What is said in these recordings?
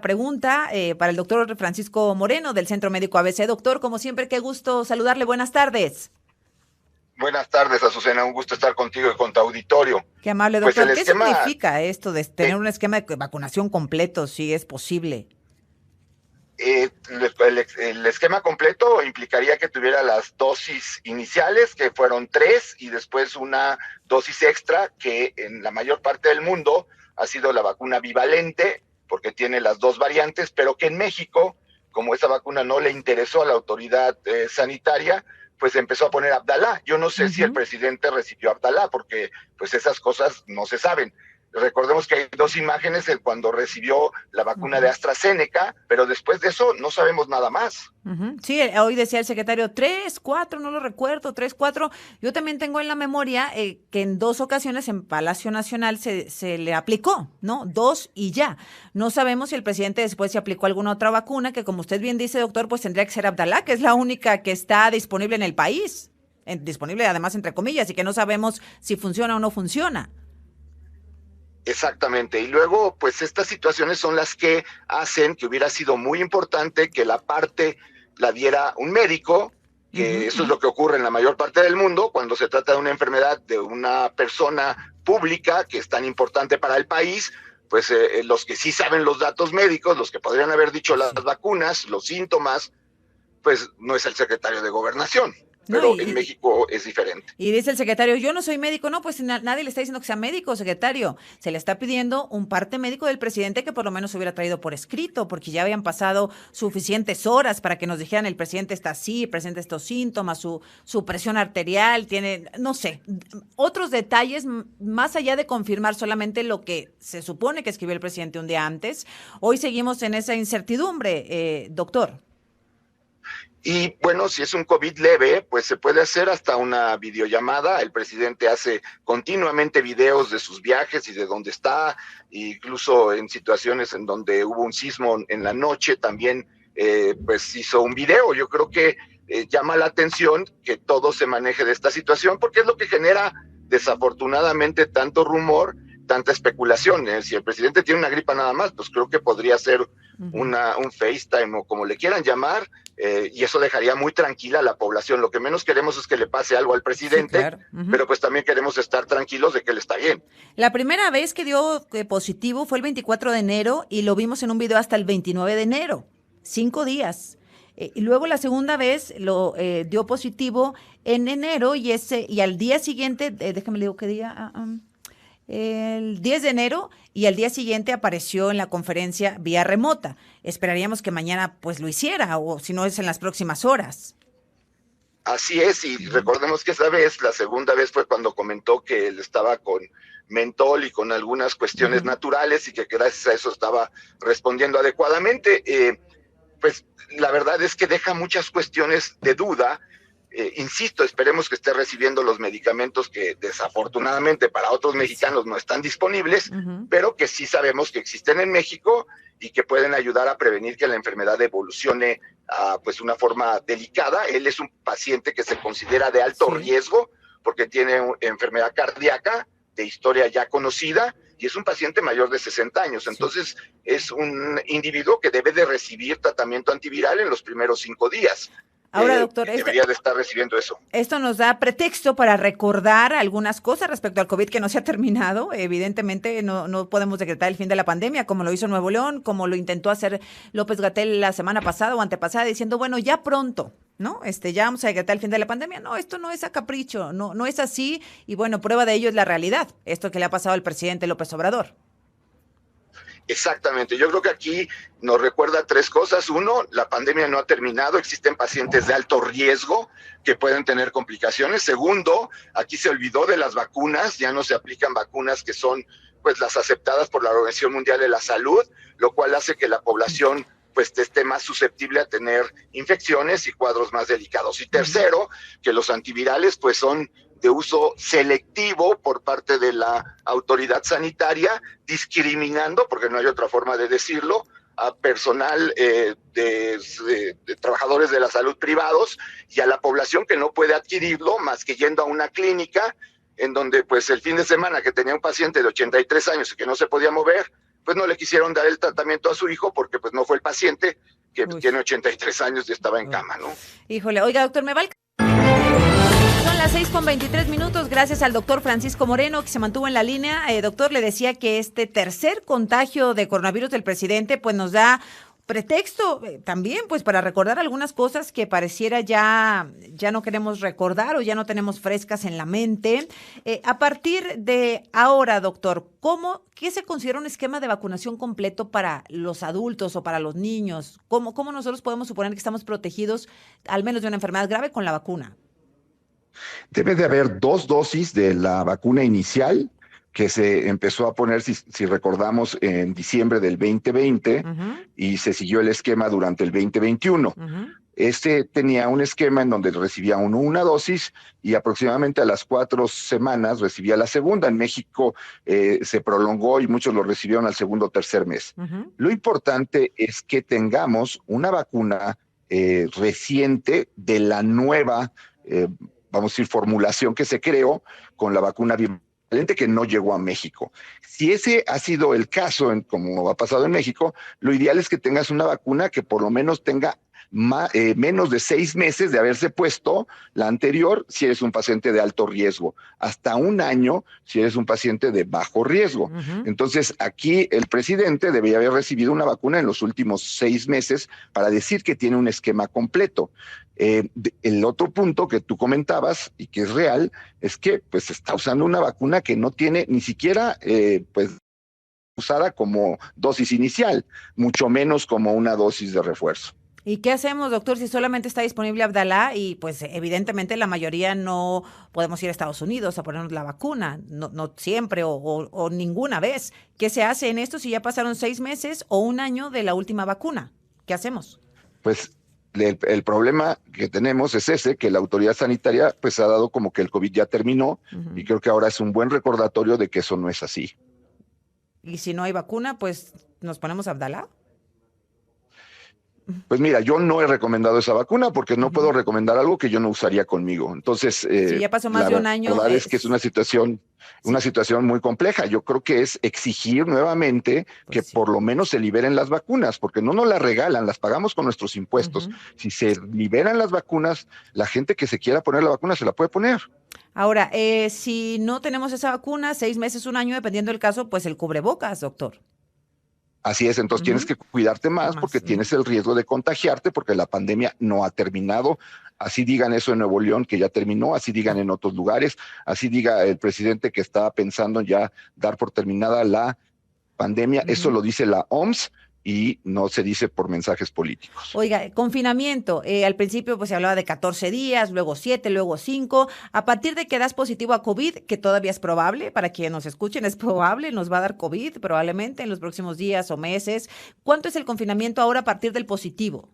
la pregunta para el doctor Francisco Moreno del Centro Médico ABC. Doctor, como siempre, qué gusto saludarle. Buenas tardes. Buenas tardes, Azucena, un gusto estar contigo y con tu auditorio. Qué amable, Pues el doctor. ¿Qué esquema, significa esto de tener eh, un esquema de vacunación completo, si es posible? el esquema completo implicaría que tuviera las dosis iniciales, que fueron 3, y después una dosis extra, que en la mayor parte del mundo ha sido la vacuna bivalente, porque tiene las dos variantes, pero que en México, como esa vacuna no le interesó a la autoridad sanitaria, pues empezó a poner Abdalá. Yo no sé si el Ujú. presidente recibió Abdalá, porque pues esas cosas no se saben. Recordemos que hay dos imágenes de cuando recibió la vacuna de Ujú. AstraZeneca, pero después de eso no sabemos nada más. Ujú. Sí, hoy decía el secretario, 3, 4, no lo recuerdo, 3, 4. Yo también tengo en la memoria que en 2 ocasiones en Palacio Nacional se le aplicó, ¿no? 2 y ya. No sabemos si el presidente después se aplicó alguna otra vacuna, que como usted bien dice, doctor, pues tendría que ser Abdalá, que es la única que está disponible en el país. Disponible además entre comillas, y que no sabemos si funciona o no funciona. Exactamente. Y luego, pues estas situaciones son las que hacen que hubiera sido muy importante que la parte la diera un médico, Ujú, que eso es ujú. lo que ocurre en la mayor parte del mundo cuando se trata de una enfermedad de una persona pública que es tan importante para el país. Pues los que sí saben los datos médicos, los que podrían haber dicho las Sí. vacunas, los síntomas, pues no es el secretario de Gobernación, No, pero en México es diferente. y dice el secretario, yo no soy médico. No, pues nadie le está diciendo que sea médico, secretario. Se le está pidiendo un parte médico del presidente que por lo menos hubiera traído por escrito, porque ya habían pasado suficientes horas para que nos dijeran el presidente está así, presenta estos síntomas, su presión arterial, tiene, no sé, otros detalles más allá de confirmar solamente lo que se supone que escribió el presidente un día antes. Hoy seguimos en esa incertidumbre, doctor. Y bueno, si es un COVID leve, pues se puede hacer hasta una videollamada. El presidente hace continuamente videos de sus viajes y de dónde está, incluso en situaciones en donde hubo un sismo en la noche, también pues hizo un video. Yo creo que llama la atención que todo se maneje de esta situación, porque es lo que genera desafortunadamente tanto rumor, tanta especulación. Si el presidente tiene una gripa nada más, pues creo que podría ser Ujú. un FaceTime o como le quieran llamar, y eso dejaría muy tranquila a la población. Lo que menos queremos es que le pase algo al Sí, presidente, claro. Ujú. pero pues también queremos estar tranquilos de que él está bien. La primera vez que dio positivo fue el 24 de enero y lo vimos en un video hasta el 29 de enero, 5 días. Y luego la segunda vez lo dio positivo en enero y al día siguiente, déjame le digo qué día, el 10 de enero y al día siguiente apareció en la conferencia vía remota. Esperaríamos que mañana pues lo hiciera o si no es en las próximas horas. Así es, y Ujú. recordemos que esa vez, la segunda vez fue cuando comentó que él estaba con mentol y con algunas cuestiones Ujú. naturales y que gracias a eso estaba respondiendo adecuadamente. Pues la verdad es que deja muchas cuestiones de duda. Insisto, esperemos que esté recibiendo los medicamentos que desafortunadamente para otros Sí. mexicanos no están disponibles, Ujú. pero que sí sabemos que existen en México y que pueden ayudar a prevenir que la enfermedad evolucione a pues una forma delicada. Él es un paciente que se considera de alto Sí. riesgo porque tiene enfermedad cardíaca de historia ya conocida y es un paciente mayor de 60 años. Sí. Entonces, es un individuo que debe de recibir tratamiento antiviral en los primeros 5 días. Ahora, doctor, Debería de estar recibiendo eso. esto nos da pretexto para recordar algunas cosas respecto al COVID que no se ha terminado. Evidentemente, no podemos decretar el fin de la pandemia, como lo hizo Nuevo León, como lo intentó hacer López Gatell la semana pasada o antepasada, diciendo, bueno, ya pronto, ¿no? Ya vamos a decretar el fin de la pandemia. No, esto no es a capricho, no es así. Y bueno, prueba de ello es la realidad, esto que le ha pasado al presidente López Obrador. Exactamente. Yo creo que aquí nos recuerda tres cosas. Uno, la pandemia no ha terminado, existen pacientes de alto riesgo que pueden tener complicaciones. Segundo, aquí se olvidó de las vacunas, ya no se aplican vacunas que son pues las aceptadas por la Organización Mundial de la Salud, lo cual hace que la población pues esté más susceptible a tener infecciones y cuadros más delicados. Y Ujú. tercero, que los antivirales pues son de uso selectivo por parte de la autoridad sanitaria, discriminando, porque no hay otra forma de decirlo, a personal de trabajadores de la salud privados y a la población que no puede adquirirlo más que yendo a una clínica en donde pues el fin de semana que tenía un paciente de 83 años y que no se podía mover, pues no le quisieron dar el tratamiento a su hijo porque pues no fue el paciente, que tiene 83 años y estaba en cama, ¿no? Híjole, oiga, doctor, me va el... Son las 6:23, gracias al doctor Francisco Moreno, que se mantuvo en la línea. Doctor, le decía que este tercer contagio de coronavirus del presidente, pues nos da pretexto también, pues para recordar algunas cosas que pareciera ya no queremos recordar o ya no tenemos frescas en la mente. A partir de ahora, doctor, ¿qué se considera un esquema de vacunación completo para los adultos o para los niños? ¿Cómo nosotros podemos suponer que estamos protegidos, al menos de una enfermedad grave, con la vacuna? Debe de haber 2 dosis de la vacuna inicial que se empezó a poner, si recordamos, en diciembre del 2020 y se siguió el esquema durante el 2021. Este tenía un esquema en donde recibía uno una dosis y aproximadamente a las 4 semanas recibía la segunda. En México se prolongó y muchos lo recibieron al segundo o tercer mes. Lo importante es que tengamos una vacuna reciente de la nueva vamos a decir, formulación que se creó con la vacuna bivalente que no llegó a México. Si ese ha sido el caso, como ha pasado en México, lo ideal es que tengas una vacuna que por lo menos tenga menos de 6 meses de haberse puesto la anterior si eres un paciente de alto riesgo, hasta 1 año si eres un paciente de bajo riesgo. Entonces, aquí el presidente debería haber recibido una vacuna en los últimos 6 meses para decir que tiene un esquema completo. El otro punto que tú comentabas y que es real es que pues se está usando una vacuna que no tiene ni siquiera pues usada como dosis inicial, mucho menos como una dosis de refuerzo. ¿Y qué hacemos, doctor, si solamente está disponible Abdalá y pues evidentemente la mayoría no podemos ir a Estados Unidos a ponernos la vacuna, no siempre o ninguna vez? ¿Qué se hace en esto si ya pasaron 6 meses o 1 año de la última vacuna? ¿Qué hacemos? Pues el problema que tenemos es ese, que la autoridad sanitaria pues ha dado como que el COVID ya terminó y creo que ahora es un buen recordatorio de que eso no es así. ¿Y si no hay vacuna, pues nos ponemos Abdalá? Pues mira, yo no he recomendado esa vacuna porque no puedo recomendar algo que yo no usaría conmigo. Entonces, si ya pasó más de 1 año. La verdad es que es una situación muy compleja. Yo creo que es exigir nuevamente que por lo menos se liberen las vacunas, porque no nos las regalan, las pagamos con nuestros impuestos. Si se liberan las vacunas, la gente que se quiera poner la vacuna se la puede poner. Ahora, si no tenemos esa vacuna, 6 meses, 1 año, dependiendo del caso, pues el cubrebocas, doctor. Así es, entonces tienes que cuidarte más porque tienes el riesgo de contagiarte porque la pandemia no ha terminado. Así digan eso en Nuevo León, que ya terminó, así digan en otros lugares, así diga el presidente que estaba pensando ya dar por terminada la pandemia. Eso lo dice la OMS y no se dice por mensajes políticos. Oiga, confinamiento, al principio pues se hablaba de 14 días, luego 7, luego 5, a partir de que das positivo a COVID, que todavía es probable, para quienes nos escuchen, es probable, nos va a dar COVID probablemente en los próximos días o meses. ¿Cuánto es el confinamiento ahora a partir del positivo?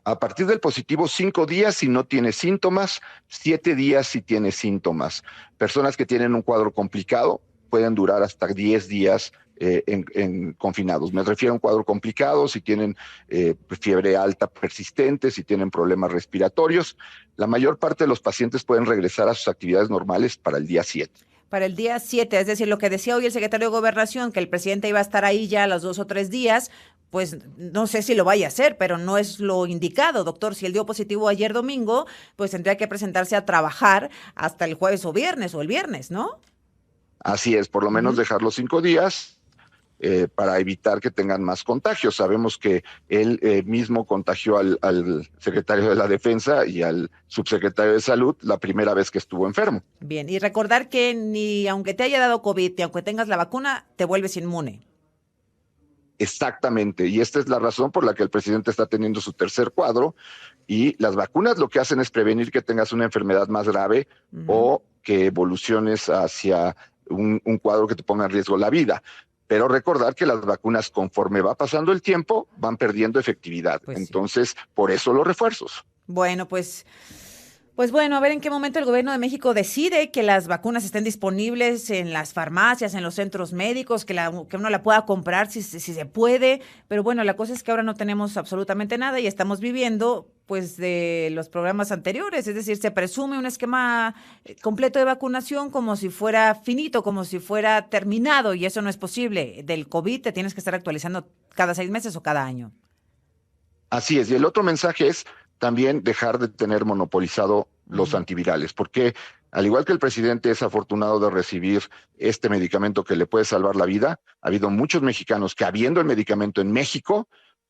A partir del positivo, 5 días si no tienes síntomas, 7 días si tienes síntomas. Personas que tienen un cuadro complicado pueden durar hasta 10 días en confinados. Me refiero a un cuadro complicado, si tienen fiebre alta persistente, si tienen problemas respiratorios. La mayor parte de los pacientes pueden regresar a sus actividades normales para el día 7. Para el día 7, es decir, lo que decía hoy el secretario de Gobernación, que el presidente iba a estar ahí ya a los 2 o 3 días, pues no sé si lo vaya a hacer, pero no es lo indicado, doctor. Si él dio positivo ayer domingo, pues tendría que presentarse a trabajar hasta el jueves o viernes, o el viernes, ¿no? Así es, por lo menos dejar los 5 días para evitar que tengan más contagios. Sabemos que él mismo contagió al secretario de la Defensa y al subsecretario de Salud la primera vez que estuvo enfermo. Bien, y recordar que ni aunque te haya dado COVID, ni aunque tengas la vacuna, te vuelves inmune. Exactamente, y esta es la razón por la que el presidente está teniendo su tercer cuadro, y las vacunas lo que hacen es prevenir que tengas una enfermedad más grave o que evoluciones hacia un cuadro que te ponga en riesgo la vida. Pero recordar que las vacunas, conforme va pasando el tiempo, van perdiendo efectividad. Pues entonces, por eso los refuerzos. Bueno, pues Pues bueno, a ver en qué momento el gobierno de México decide que las vacunas estén disponibles en las farmacias, en los centros médicos, que uno la pueda comprar si se puede. Pero bueno, la cosa es que ahora no tenemos absolutamente nada y estamos viviendo pues de los programas anteriores. Es decir, se presume un esquema completo de vacunación como si fuera finito, como si fuera terminado, y eso no es posible. Del COVID te tienes que estar actualizando cada 6 meses o cada año. Así es. Y el otro mensaje es también dejar de tener monopolizado los antivirales, porque al igual que el presidente es afortunado de recibir este medicamento que le puede salvar la vida, ha habido muchos mexicanos que, habiendo el medicamento en México,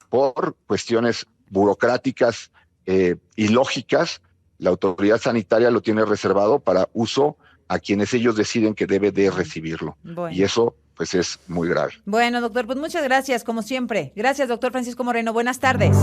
por cuestiones burocráticas y lógicas, la autoridad sanitaria lo tiene reservado para uso a quienes ellos deciden que debe de recibirlo. Bueno. Y eso pues es muy grave. Bueno, doctor, pues muchas gracias, como siempre. Gracias, doctor Francisco Moreno. Buenas tardes.